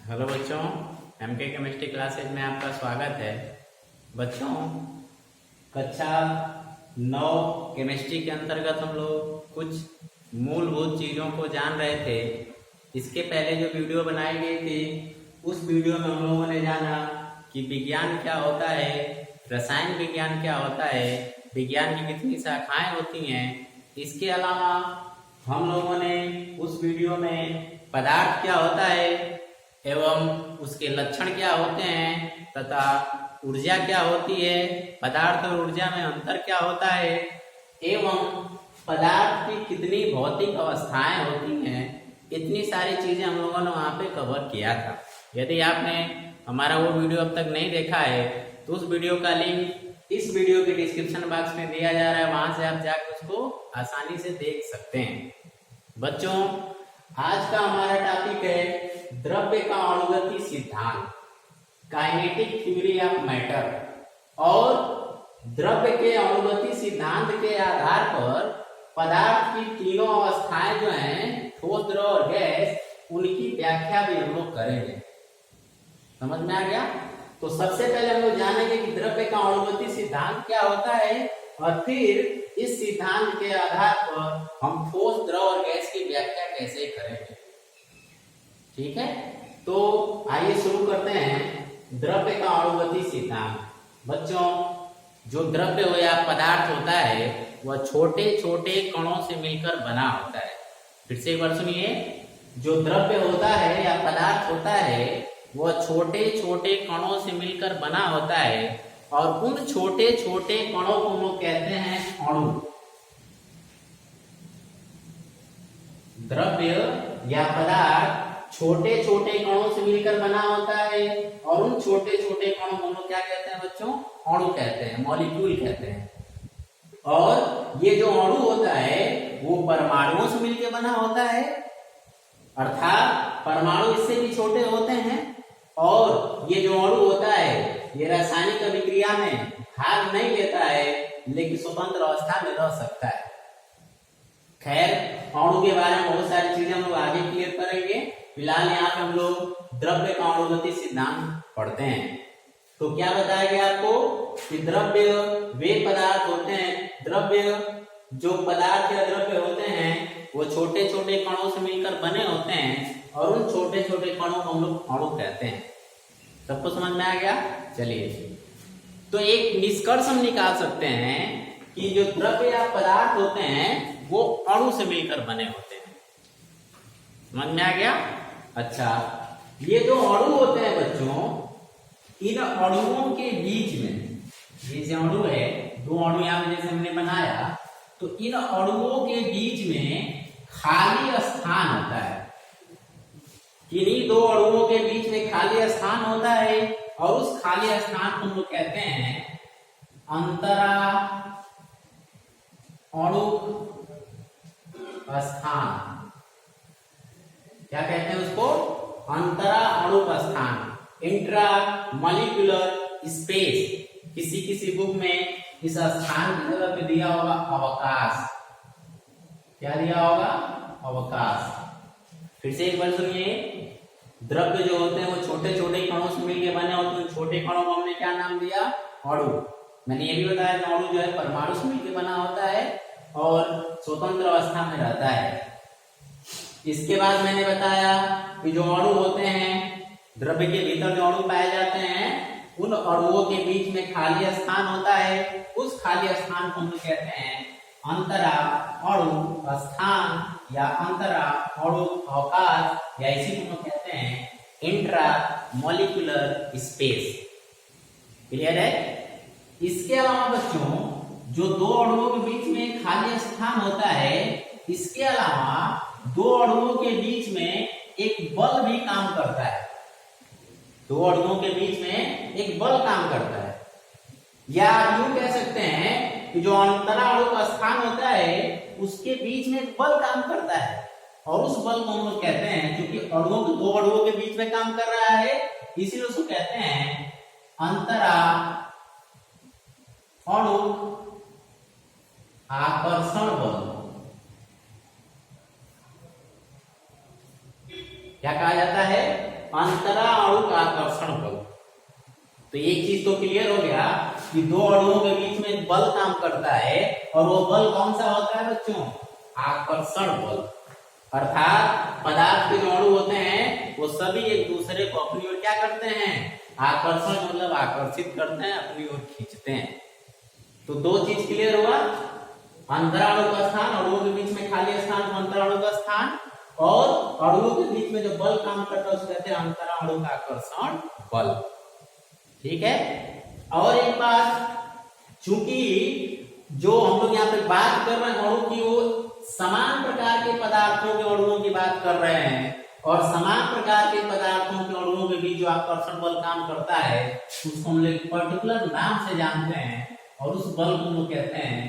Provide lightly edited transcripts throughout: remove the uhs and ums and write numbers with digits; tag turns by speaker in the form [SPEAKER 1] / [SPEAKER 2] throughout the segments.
[SPEAKER 1] Hello बच्चों, MK chemistry classes में आपका स्वागत है। बच्चों, कक्षा 9 केमिस्ट्री के अंतर्गत हम लोग कुछ मूलभूत चीज़ों को जान रहे थे। इसके पहले जो वीडियो बनाई गई थी उस वीडियो में हम लोगों ने जाना कि विज्ञान क्या होता है, रसायन विज्ञान क्या होता है, विज्ञान की कितनी शाखाएं होती हैं। इसके अलावा हम लोगों ने उस वीडियो में पदार्थ क्या होता है एवं उसके लक्षण क्या होते हैं तथा ऊर्जा क्या होती है, पदार्थ और ऊर्जा में अंतर क्या होता है एवं पदार्थ की कितनी भौतिक अवस्थाएं होती हैं, इतनी सारी चीजें हम लोगों ने वहां पे कवर किया था। यदि आपने हमारा वो वीडियो अब तक नहीं देखा है तो उस वीडियो का लिंक इस वीडियो के डिस्क्रिप्शन बॉक्स में दिया जा रहा है, वहां से आप जाकर उसको आसानी से देख सकते हैं। बच्चों, आज का हमारा टॉपिक है द्रव्य का अणुगति सिद्धांत, काइनेटिक थ्योरी ऑफ मैटर। और द्रव्य के अणुगति सिद्धांत के आधार पर पदार्थ की तीनों अवस्थाएं जो हैं, ठोस, द्रव और गैस, उनकी व्याख्या भी हम लोग करेंगे। समझ में आ गया? तो सबसे पहले हम लोग जानेंगे कि द्रव्य का अणुगति सिद्धांत क्या होता है और फिर इस सिद्धांत के आधार पर हम ठोस, द्रव और गैस की व्याख्या कैसे करेंगे। ठीक है, तो आइए शुरू करते हैं द्रव्य का अणुगति सिद्धांत। बच्चों, जो द्रव्य हो या पदार्थ होता है वह छोटे छोटे कणों से मिलकर बना होता है। फिर से एक बार सुनिए, जो द्रव्य होता है या पदार्थ होता है वह छोटे छोटे कणों से मिलकर बना होता है और उन छोटे छोटे कणों को हम लोग कहते हैं अणु। द्रव्य या पदार्थ छोटे छोटे कणों से मिलकर बना होता है और उन छोटे छोटे कणों को हम लोग क्या कहते हैं बच्चों? अणु कहते हैं, मॉलिक्यूल कहते हैं। और ये जो अणु होता है वो परमाणुओं से मिलकर बना होता है, अर्थात परमाणु इससे भी छोटे होते हैं। और ये जो अणु होता है ये रासायनिक अभिक्रिया में भाग नहीं लेता है, लेकिन स्वतंत्र अवस्था में रह सकता है। खैर, अणु के बारे में बहुत सारी चीजें हम लोग आगे क्लियर करेंगे। फिलहाल यहाँ पे हम लोग द्रव्य का अणुगति सिद्धांत पढ़ते हैं। तो क्या बताया गया आपको कि द्रव्य वे पदार्थ होते हैं, द्रव्य जो पदार्थ या द्रव्य होते हैं वो छोटे छोटे कणों से मिलकर बने होते हैं और उन छोटे छोटे कणों को हम लोग अणु कहते हैं। सबको समझ में आ गया? चलिए, तो एक निष्कर्ष हम निकाल सकते हैं कि जो द्रव्य या पदार्थ होते हैं वो अणु से मिलकर बने होते हैं। समझ में आ गया? अच्छा, ये जो अणु होते हैं बच्चों, इन अणुओं के बीच में, ये जो अणु है, दो अणु यहाँ में जैसे हमने बनाया, तो इन अणुओं के बीच में खाली स्थान होता है। किन्हीं दो अणुओं के बीच में खाली स्थान होता है और उस खाली स्थान को हम लोग कहते हैं अंतरा अणु स्थान। क्या कहते हैं उसको? अंतरा अणु स्थान, इंट्रा मॉलिक्यूलर स्पेस। किसी किसी बुक में इस स्थान की जगह पे दिया होगा अवकाश। क्या दिया होगा? अवकाश। फिर से एक बार सुनिए, द्रव्य जो होते हैं वो छोटे छोटे कणों से मिलकर बने होते हैं। छोटे कणों को हमने क्या नाम दिया? अणु। मैंने ये भी बताया कि अणु जो है परमाणु से मिलकर बना होता है और स्वतंत्र अवस्था में रहता है। इसके बाद मैंने बताया कि जो अणु होते हैं, द्रव्य के भीतर जो अणु पाए जाते हैं, उन अणुओं के बीच में खाली स्थान होता है। उस खाली स्थान को हम लोग कहते हैं अंतरा अणु स्थान या अंतरा अणु अवकाश, या इसी को हम कहते हैं इंट्रा मॉलिक्यूलर स्पेस। क्लियर है? इसके अलावा बच्चों, जो दो अणुओं के बीच में खाली स्थान होता है, इसके अलावा दो अणुओं के बीच में एक बल भी काम करता है। दो अणुओं के बीच में एक बल काम करता है, या यूं कह सकते हैं कि जो अंतरा अणु का स्थान होता है उसके बीच में एक बल काम करता है और उस बल को हम लोग कहते हैं, क्योंकि अणुओं के दो अणुओं के बीच में काम कर रहा है, इसीलिए उसको कहते हैं अंतरा अणु आकर्षण बल। क्या कहा जाता है? अंतरा अणु का आकर्षण बल। तो एक चीज तो क्लियर हो गया कि दो अणुओं के बीच में एक बल काम करता है, और वो बल कौन सा होता है बच्चों? आकर्षण बल। अर्थात पदार्थ के जो अणु होते हैं वो सभी एक दूसरे को अपनी ओर क्या करते हैं? आकर्षण मतलब आकर्षित करते हैं, अपनी ओर खींचते हैं। तो दो चीज क्लियर हुआ, अंतराणु का स्थान, अणुओं के बीच में खाली स्थान को अंतराणु का स्थान, और अणुओं के बीच में जो बल काम करता है उसको कहते हैं अंतराणु का आकर्षण बल। ठीक है। और एक बात, चूंकि जो हम लोग यहाँ पे बात कर रहे हैं अणु की, वो समान प्रकार के पदार्थों के अणुओं की बात कर रहे हैं, और समान प्रकार के पदार्थों के अणुओं के बीच जो आकर्षण बल काम करता है उसको हम लोग पर्टिकुलर नाम से जानते हैं, और उस बल को हम लोग कहते हैं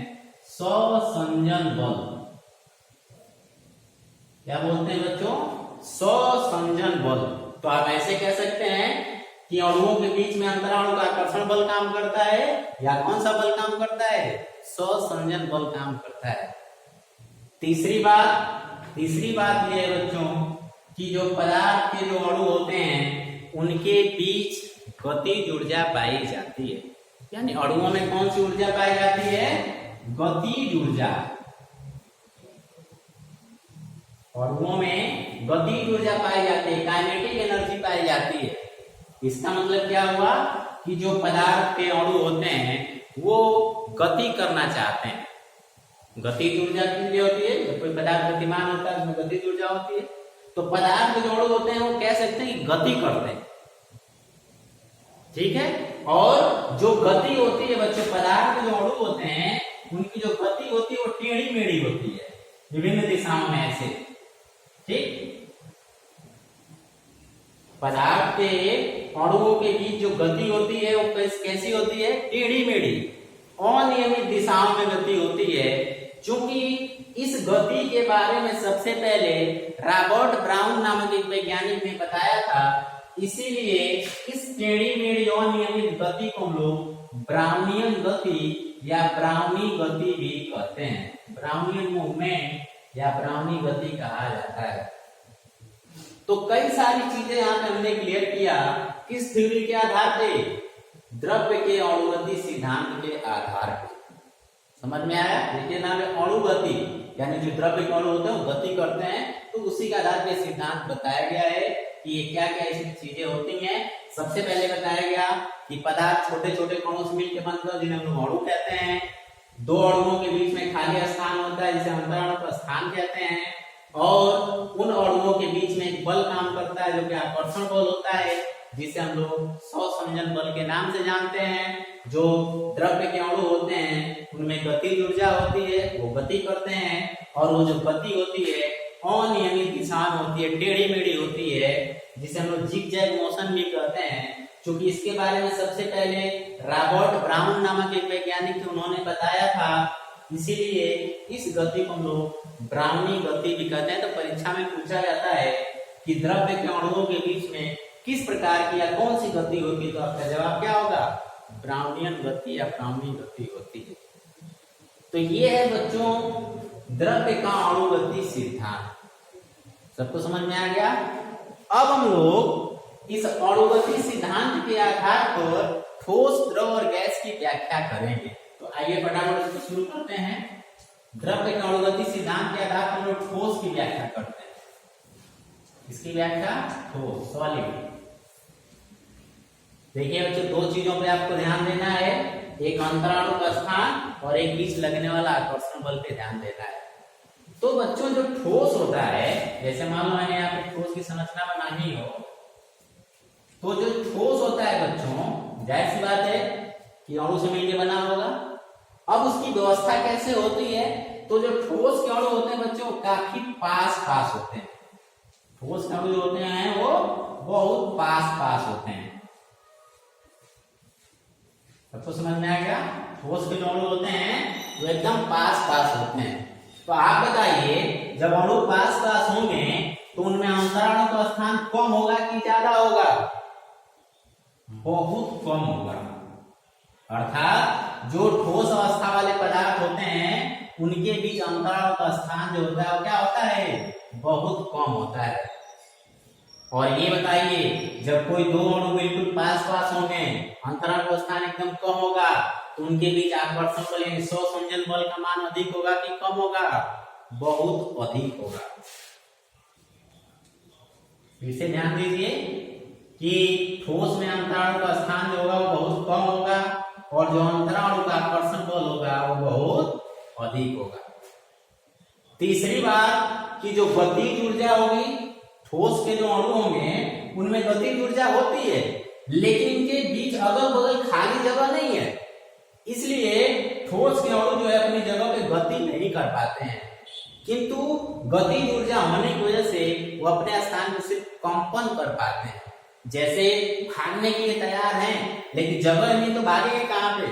[SPEAKER 1] स्वसंजन बल। क्या बोलते हैं बच्चों? स्वसंजन बल। तो आप ऐसे कह सकते हैं कि अणुओं के बीच में अंतराणु का आकर्षण बल काम करता है, या कौन सा बल काम करता है? स्वसंजन बल काम करता है। तीसरी बात यह है बच्चों कि जो पदार्थ के जो अणु होते हैं उनके बीच गतिज ऊर्जा पाई जाती है। यानी अणुओं में कौन सी ऊर्जा पाई जाती है? गतिज ऊर्जा। अणुओं में गतिज ऊर्जा पाई जाती है, काइनेटिक एनर्जी पाई जाती है। इसका मतलब क्या हुआ कि जो पदार्थ के अणु होते हैं वो गति करना चाहते हैं। गतिज ऊर्जा किस लिए होती है? जब कोई पदार्थ गतिमान होता है उसमें गतिज ऊर्जा होती है। तो पदार्थ के जो अणु होते हैं वो कह सकते हैं कि गति करते हैं। ठीक है। और जो गति होती है बच्चों, पदार्थ के जो अणु होते हैं उनकी जो गति होती है वो टेढ़ी मेढ़ी होती है, विभिन्न दिशाओं में ऐसे। ठीक। पदार्थ के अणुओं के बीच जो गति होती है वो कैसी होती है? टेढ़ी मेढ़ी, अनियमित दिशाओं में गति होती है। क्योंकि इस गति के बारे में सबसे पहले रॉबर्ट ब्राउन नामक एक वैज्ञानिक ने बताया था, इसीलिए इस टेढ़ी मेढ़ी अनियमित गति को हम लोग ब्राउनियन गति या ब्राउनी गति भी कहते हैं। ब्राउनियन मूवमेंट या ब्राउनी गति कहा जाता है। तो कई सारी चीजें यहाँ पे हमने क्लियर किया, किस थ्योरी के आधार पे? द्रव्य के अणुगति सिद्धांत के आधार पे। समझ में आया? देखिए नाम है अणुगति, यानी जो द्रव्य के अणु होते हैं वो गति करते हैं, तो उसी के आधार पे सिद्धांत बताया गया है कि ये क्या क्या ऐसी चीजें होती हैं। सबसे पहले बताया गया कि पदार्थ छोटे छोटे कणों से मिलकर बनते हैं जिन्हें हम लोग अणु कहते हैं। दो अणुओं के बीच में खाली स्थान होता है जिसे अंतराणु का स्थान कहते हैं, और उन अणुओं के बीच में एक बल काम करता है जो कि आकर्षण बल होता है, जिसे हम लोग स्वसंजन बल के नाम से जानते हैं। जो द्रव्य के अणु होते हैं उनमें गतिज ऊर्जा होती है, वो गति करते हैं, और वो जो गति होती है अनियमित दिशा में होती है, टेढ़ी मेढ़ी होती है, जिसे हम लोग जिगजैग मोशन भी कहते हैं। क्योंकि इसके बारे में सबसे पहले रॉबर्ट ब्राउन नामक एक वैज्ञानिक थे, उन्होंने बताया था, इसीलिए इस गति को हम लोग ब्राउनी गति भी कहते हैं। तो परीक्षा में पूछा जाता है कि द्रव्य के अणुओं के बीच में किस प्रकार की या कौन सी गति होती है, तो आपका जवाब क्या होगा? ब्राउनियन गति या ब्राउनी गति होती है। तो ये है बच्चों द्रव्य का अणुगति सिद्धांत। सबको समझ में आ गया? अब हम लोग इस अणुगति सिद्धांत के आधार पर ठोस, द्रव और गैस की व्याख्या करेंगे। तो आइए फटाफट इसको शुरू करते हैं। द्रव्य का अणुगति सिद्धांत के आधार पर हम लोग ठोस की व्याख्या करते हैं। इसकी व्याख्या ठोस, सॉलिड। देखिए बच्चों, दो चीजों पे आपको ध्यान देना है, एक अंतराणु का स्थान और एक बीच लगने वाला आकर्षण बल पे ध्यान देना है। तो बच्चों जो ठोस होता है, जैसे मान लो मैंने यहाँ पे ठोस की संरचना बनानी हो, तो जो ठोस होता है बच्चों, जाहिर सी बात है कि अणु से मिलकर बना होगा। अब उसकी व्यवस्था कैसे होती है? तो जो ठोस के अणु होते हैं बच्चों काफी पास पास होते हैं। ठोस के अणु जो होते हैं वो बहुत पास पास होते हैं। सबको समझ में आ गया? ठोस के जो अणु होते हैं वो एकदम पास पास होते हैं। तो आप बताइए, जब अणु पास पास होंगे तो उनमें अंतराणु का स्थान कम होगा कि ज्यादा होगा? बहुत कम होगा। अर्थात जो ठोस अवस्था वाले पदार्थ होते हैं उनके बीच अंतराणु का स्थान जो होता है वो क्या होता है? बहुत कम होता है। और ये बताइए जब कोई दो अणु बिल्कुल पास पास होंगे, अंतराल का स्थान एकदम कम होगा, तो उनके बीच आकर्षण बल यानी स्वसंजन बल का मान अधिक होगा कि कम होगा? बहुत अधिक होगा। फिर से ध्यान दीजिए कि ठोस में अंतराल का स्थान जो होगा वो बहुत कम होगा और जो अंतराल का आकर्षण बल होगा वो बहुत अधिक होगा। तीसरी बात कि जो गतिज ऊर्जा होगी, ठोस के जो अणु होंगे उनमें गतिज ऊर्जा होती है, लेकिन इनके बीच अगल बगल खाली जगह नहीं है, इसलिए ठोस के अणु जो है अपनी जगह पे गति नहीं कर पाते हैं। किंतु गतिज ऊर्जा होने की वजह से वो अपने स्थान पे सिर्फ कंपन कर पाते हैं। जैसे भागने के लिए तैयार हैं लेकिन जगह नहीं तो भागेंगे कहां पे?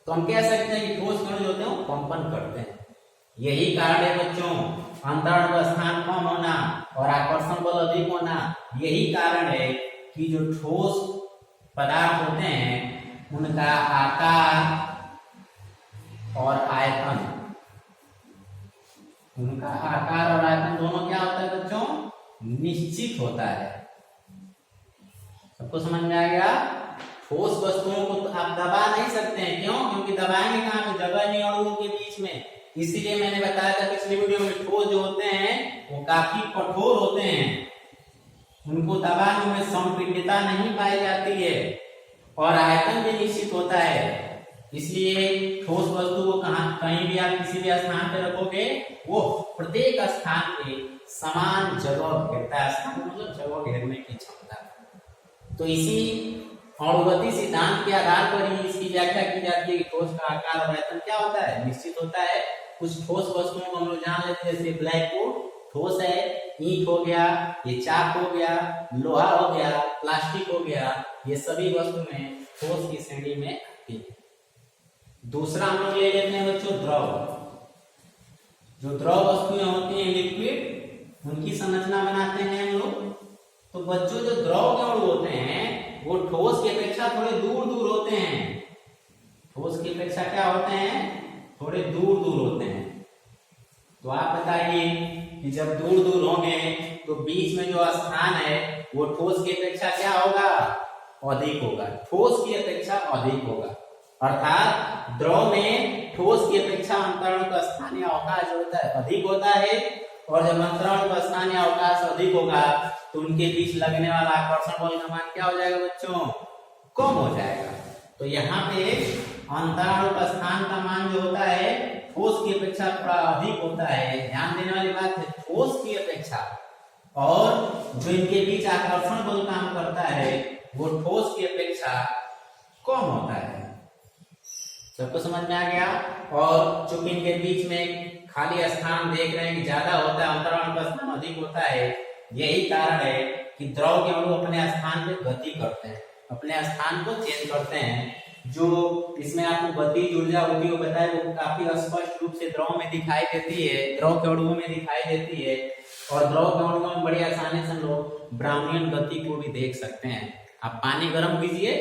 [SPEAKER 1] तो हम कह सकते हैं कि ठोस के अणु जो होते हैं वो कंपन करते हैं। यही कारण है बच्चों, अंतराल का स्थान कम होना और आकर्षण बल अधिक होना, यही कारण है कि जो ठोस पदार्थ होते हैं उनका आकार और आयतन, उनका आकार और आयतन दोनों क्या होता है बच्चों? निश्चित होता है। सबको समझ में आ गया? ठोस वस्तुओं को तो आप दबा नहीं सकते हैं, क्यों? क्योंकि दबाएंगे कहां पे? जगह नहीं अणुओं के बीच में। इसीलिए मैंने बताया था पिछली वीडियो में, ठोस जो होते हैं वो काफी कठोर होते हैं, उनको दबाने में संपीड्यता नहीं पाई जाती है और आयतन भी निश्चित होता है। इसलिए ठोस वस्तु को कहीं भी आप किसी भी स्थान पे रखोगे वो प्रत्येक स्थान पे समान जगह घेरता है। स्थान मतलब जगह घेरने की क्षमता। तो इसी अणुगति सिद्धांत के आधार पर ही इसकी व्याख्या की जाती है कि ठोस का आकार और आयतन क्या होता है? निश्चित होता है। कुछ ठोस वस्तुओं को हम लोग जान लेते हैं, जैसे ब्लैकबोर्ड ठोस है, ईंट हो गया, ये चाक हो गया, लोहा हो गया, प्लास्टिक हो गया, ये सभी वस्तुएं ठोस की श्रेणी में आती है। दूसरा हम लोग ले लेते हैं बच्चों द्रव। जो द्रव वस्तुएं होती हैं लिक्विड, उनकी संरचना बनाते हैं हम लोग। तो बच्चों जो द्रव के अणु होते हैं वो ठोस की अपेक्षा थोड़े दूर दूर होते हैं। ठोस की अपेक्षा क्या होते हैं? थोड़े दूर दूर होते हैं। तो आप बताइए कि जब दूर दूर होंगे तो बीच में जो स्थान है वो ठोस की अपेक्षा क्या होगा? अधिक होगा। ठोस की अपेक्षा अधिक होगा। अर्थात द्रव में ठोस की अपेक्षा अंतराल का स्थानीय अवकाश जो होता है अधिक होता है, और जब अंतराल का स्थानीय अवकाश अधिक होगा तो उनके बीच लगने वाला आकर्षण बल का मान क्या हो जाएगा बच्चों? कम हो जाएगा। तो यहाँ पे अंतराल का स्थान का मान जो होता है ठोस की अपेक्षा थोड़ा अधिक होता है। ध्यान देने वाली बात है, ठोस की अपेक्षा। और जो इनके बीच आकर्षण बल काम करता है वो ठोस की अपेक्षा कम होता है। सबको समझ में आ गया? और चूंकि इनके बीच में खाली स्थान देख रहे हैं कि ज्यादा होता है, अंतराल का स्थान अधिक होता है, यही कारण है कि द्रव के अणु अपने स्थान पे गति करते हैं, अपने स्थान को चेंज करते हैं। जो इसमें आपको गतिज ऊर्जा होती है बताया, वो काफी स्पष्ट रूप से द्रव में दिखाई देती है, द्रव के अणुओं में दिखाई देती है। और द्रव के अणुओं में बड़ी आसानी से हम लोग ब्राउनियन गति को भी देख सकते हैं। आप पानी गर्म कीजिए,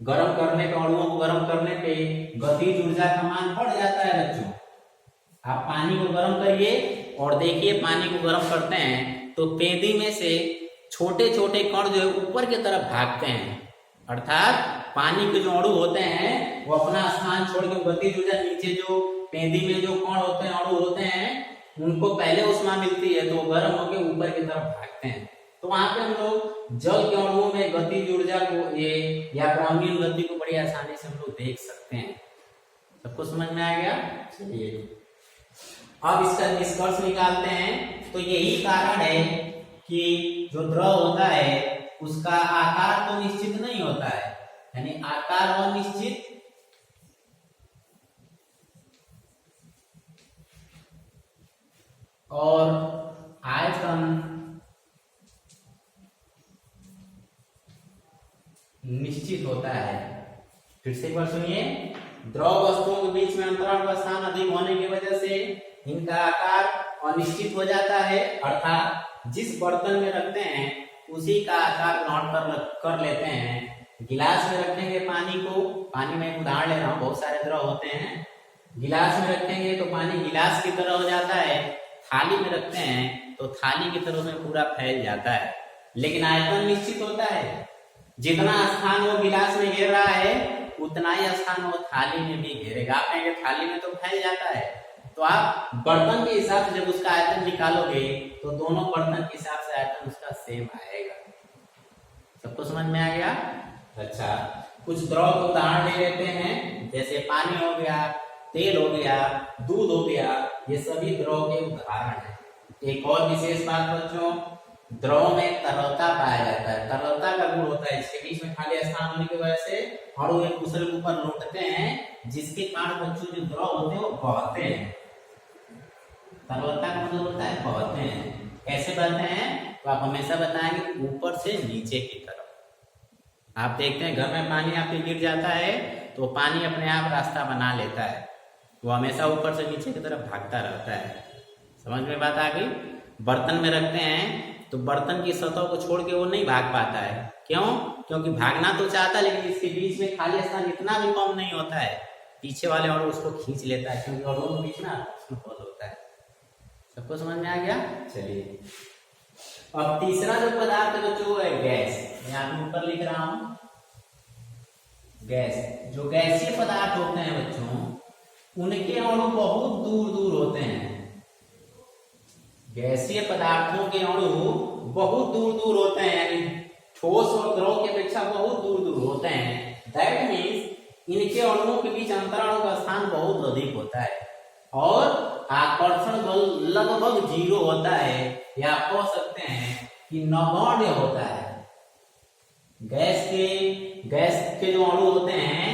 [SPEAKER 1] गर्म करने पे, अणुओं को गर्म करने पे गतिज ऊर्जा का मान बढ़ जाता है बच्चों। आप पानी को गर्म करिए और देखिए, पानी को गर्म करते हैं तो पेंदी में से छोटे छोटे कण जो है ऊपर की तरफ भागते हैं। अर्थात पानी के जो अणु होते हैं वो अपना स्थान छोड़ के गतिज ऊर्जा नीचे जो पेंदी में जो कण होते हैं, अणु होते हैं, उनको पहले ऊष्मा मिलती है तो गर्म होकर ऊपर की तरफ भागते हैं। तो वहां पे हम लोग जल के अणुओं में गतिज ऊर्जा को ये या ब्राउनियन गति को बड़ी आसानी से हम लोग देख सकते हैं। सबको समझ में आ गया? चलिए अब इसका निष्कर्ष निकालते हैं। तो यही कारण है कि जो द्रव होता है उसका आकार तो निश्चित नहीं होता है, यानी आकार अनिश्चित और आयतन निश्चित होता है। फिर से एक बार सुनिए, द्रव वस्तुओं के बीच में अंतराल का स्थान अधिक होने की वजह से इनका आकार अनिश्चित हो जाता है। अर्थात जिस बर्तन में रखते हैं उसी का आकार ग्रहण कर लेते हैं। गिलास में रखेंगे पानी को, पानी में उदाहरण ले रहा हूं, बहुत सारे द्रव होते हैं। गिलास में रखेंगे तो पानी गिलास की तरह हो जाता है, थाली में रखते हैं तो थाली की तरह में पूरा फैल जाता है। लेकिन आयतन निश्चित होता है। जितना स्थान वो गिलास में घेर रहा है उतना ही स्थान वो थाली में भी घेरेगा। आप कहेंगे थाली में तो फैल जाता है, तो आप बर्तन के हिसाब से जब उसका आयतन निकालोगे तो दोनों बर्तन के हिसाब से आयतन उसका सेम आएगा। सबको समझ में आ गया? अच्छा, कुछ द्रव के उदाहरण ले लेते हैं, जैसे पानी हो गया, तेल हो गया, दूध हो गया, ये सभी द्रव के उदाहरण हैं। एक और विशेष बात बच्चों, द्रव में तरलता पाया जाता है। तरलता का गुण होता है, इसके बीच में खाली स्थान होने की वजह से अणु एक दूसरे के ऊपर लौटते हैं, जिसके कारण बच्चों जो द्रव होते हैं वो बहते हैं। तरलता का मतलब होता है बहते हैं। कैसे बहते हैं? तो आप हमेशा बताएंगे ऊपर से नीचे की तरफ। आप देखते हैं घर में पानी आपके गिर जाता है तो पानी अपने आप रास्ता बना लेता है, वो हमेशा ऊपर से नीचे की तरफ भागता रहता है। समझ में बात आ गई? बर्तन में रखते हैं तो बर्तन की सतह को छोड़ के वो नहीं भाग पाता है। क्यों? क्योंकि भागना तो चाहता है, लेकिन इसके बीच में खाली स्थान इतना भी कम नहीं होता है, पीछे वाले और उसको खींच लेता है, क्योंकि और के बीच में बल होता है। सबको समझ में आ गया? चलिए, अब तीसरा जो पदार्थ है बच्चों वो है गैस। यहाँ पे ऊपर लिख रहा हूं गैस। जो गैसीय पदार्थ होते हैं बच्चों, उनके अणु बहुत दूर दूर होते हैं। गैसीय पदार्थों के अणु बहुत दूर दूर होते हैं, यानी ठोस और द्रव की अपेक्षा बहुत दूर दूर होते हैं। दैट मीन्स इनके अणुओं के बीच अंतराणु का स्थान बहुत अधिक होता है और आकर्षण बल लगभग 0 होता है, या आप कह सकते हैं कि नगण्य होता है। गैस के जो अणु होते हैं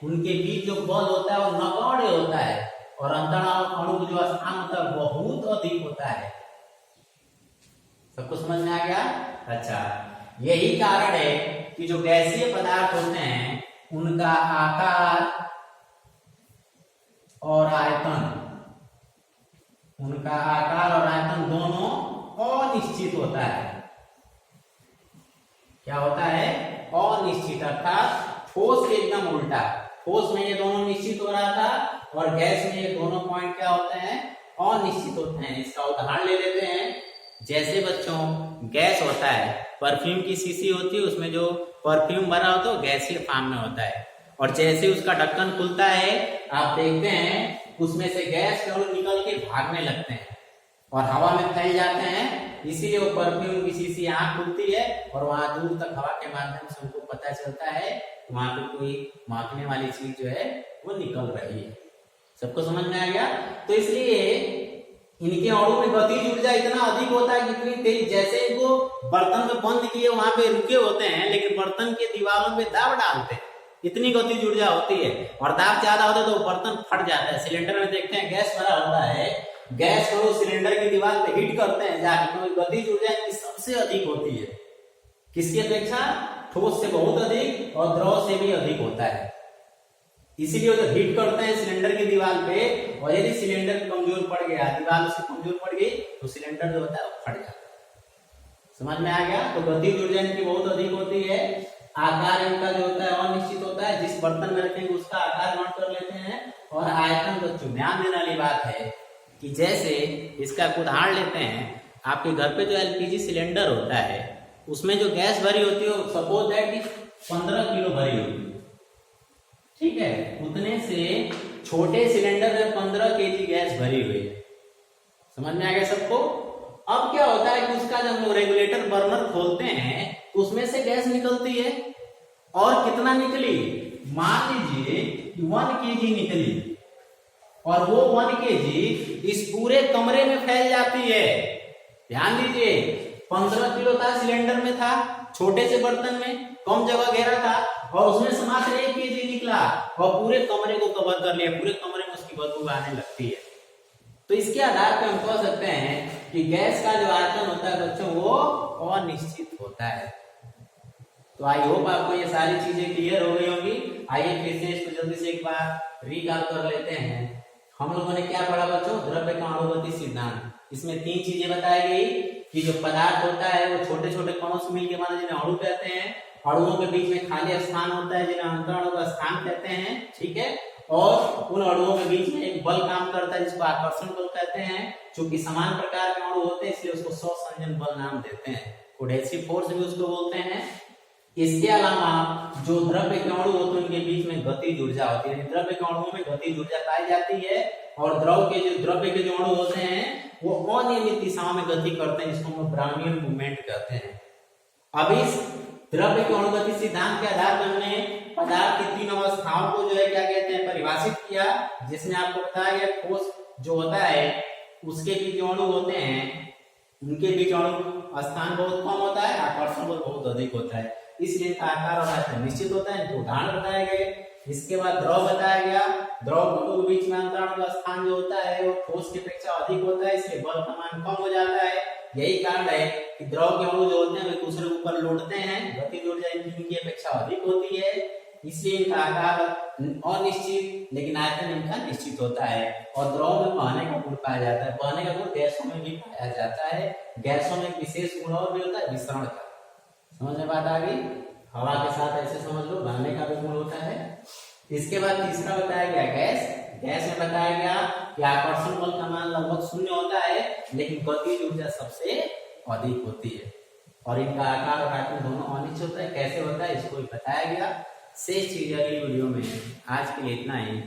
[SPEAKER 1] उनके बीच जो बल होता है वो नगण्य होता है, और अंतराणु का जो स्थान होता है बहुत अधिक होता है। सबको समझ में आ गया? अच्छा, यही कारण है कि जो गैसीय पदार्थ होते हैं उनका आकार और आयतन दोनों अनिश्चित होता है। क्या होता है? अनिश्चित, अर्थात ठोस के एकदम उल्टा। ठोस में ये दोनों निश्चित हो रहा था और गैस में ये दोनों पॉइंट क्या होते हैं? अनिश्चित होते हैं। इसका उदाहरण ले लेते हैं। जैसे बच्चों गैस होता है, परफ्यूम की शीशी होती है, उसमें जो परफ्यूम भरा होता है वो गैसीय फॉर्म में होता है, और जैसे उसका ढक्कन खुलता है आप देखते हैं उसमें से गैस के अणु निकल के भागने लगते हैं और हवा में फैल जाते हैं। इसीलिए वो परफ्यूम की शीशी यहाँ खुलती है और वहां दूर तक हवा के माध्यम से उनको पता चलता है वहां पे कोई महकने वाली चीज जो है वो निकल रही है। सबको समझ में आ गया? तो इसलिए इनके अणु में गतिज ऊर्जा इतना अधिक होता है, कितनी तेज, जैसे इनको बर्तन में बंद किए वहां पे रुके होते हैं, लेकिन बर्तन के दीवारों पे दाब डालते हैं, इतनी गतिज ऊर्जा होती है, और दाब ज्यादा होता है तो बर्तन फट जाता है। सिलेंडर में देखते हैं गैस भरा होता है, गैस को सिलेंडर की दीवार पे हिट करते हैं जाके, तो गतिज ऊर्जा इनकी सबसे अधिक होती है। किसकी अपेक्षा? ठोस से बहुत अधिक और द्रव से भी अधिक होता है। इसीलिए जब हिट करते हैं सिलेंडर की दीवार पे, और यदि सिलेंडर कमजोर पड़ गया, दीवार उससे कमजोर पड़ गई, तो सिलेंडर जो होता है वो फट जाता है। समझ में आ गया? तो गतिज ऊर्जा इनकी बहुत अधिक होती है। आकार इनका जो होता है अनिश्चित होता है, जिस बर्तन में रखेंगे उसका आकार नोट कर लेते हैं। और आयतन बच्चों ध्यान देने वाली बात है कि जैसे इसका उदाहरण लेते हैं, आपके घर पे जो एलपीजी सिलेंडर होता है उसमें जो गैस भरी होती है, सपोज दैट 15 किलो भरी होती है, ठीक है, उतने से छोटे सिलेंडर में 15 केजी गैस भरी हुई है। समझ में आ गया सबको? अब क्या होता है कि उसका जब हम रेगुलेटर बर्नर खोलते हैं तो उसमें से गैस निकलती है, और कितना निकली? मान लीजिए 1 केजी निकली, और वो 1 केजी इस पूरे कमरे में फैल जाती है। ध्यान दीजिए, 15 किलो था सिलेंडर में था, छोटे से बर्तन में कम जगह घेरा था, और उसमें से मात्र 1 केजी निकला और पूरे कमरे को कवर कर लिया, पूरे कमरे में उसकी बदबू आने लगती है। तो इसके आधार पर हम कह सकते हैं कि गैस का जो आयतन होता है बच्चों वो अनिश्चित होता है। तो आई होप आपको ये सारी चीजें क्लियर हो गई होंगी। आइए फिर से इसको जल्दी से एक बार रिकॉल कर लेते हैं। हम लोगों ने क्या पढ़ा बच्चों? द्रव्य का अणुगति सिद्धांत। इसमें 3 चीजें बताई गई कि जो पदार्थ होता है वो छोटे छोटे कणों से मिलकर बना, जिन्हें अणु कहते हैं। अणुओं के बीच में खाली स्थान होता है जिन्हें अंतराणु का स्थान कहते हैं, ठीक है। और उन अणुओं के बीच में एक बल काम करता है जिसको आकर्षण बल कहते हैं। चूंकि समान प्रकार के अणु होते हैं इसलिए उसको सहसंयोजन बल नाम देते हैं। एडहेसिव फोर्स भी उसको बोलते हैं। इसके अलावा जो द्रव्य के अणु होते हैं उनके बीच में गतिज ऊर्जा होती है, द्रव्य के अणुओं में गतिज ऊर्जा पाई जाती है, और द्रव्य के जो अणु होते हैं वो अनियमित दिशाओं में गति करते हैं, जिसको हम ब्राउनियन मूवमेंट कहते हैं। अब इस द्रव्य के अणुगति सिद्धांत के आधार पर हमने पदार्थ की तीन अवस्थाओं को जो है क्या कहते हैं परिभाषित किया, जिसमें आपको बताया गया ठोस जो होता है उसके बीच जो अणु होते हैं उनके बीच अणु स्थान बहुत कम होता है, आकर्षण बल बहुत अधिक होता है, इसलिए इनका आकार और आयतन निश्चित होता है। इनके उदाहरण बताए गए। इसके बाद द्रव बताया गया, द्रव के बीच में अंतराणु का स्थान जो होता है वो ठोस की अपेक्षा अधिक होता है, इसलिए बल का मान कम हो जाता है। यही कारण है कि द्रव के अणु जो होते हैं वे दूसरे के ऊपर लौटते हैं, गतिज ऊर्जा इनकी अपेक्षा अधिक होती है, इसलिए इनका आकार अनिश्चित लेकिन आयतन इनका निश्चित होता है। और द्रव में बहने का गुण पाया जाता है, बहने का गुण गैसों में भी पाया जाता है। गैसों में एक विशेष गुण और भी होता है विसरण का, समझ में बात आ गई। हवा के साथ ऐसे समझ लो बहने का भी गुण होता है। इसके बाद तीसरा बताया गया गैस। गैस में बताया गया कि आकर्षण बल का मान लगभग शून्य होता है, लेकिन गतिज ऊर्जा सबसे अधिक होती है, और इनका आकार और आयतन दोनों अनिश्चित होता है। कैसे होता है इसको भी बताया गया। शेष चीज अगली वीडियो में। आज के लिए इतना ही।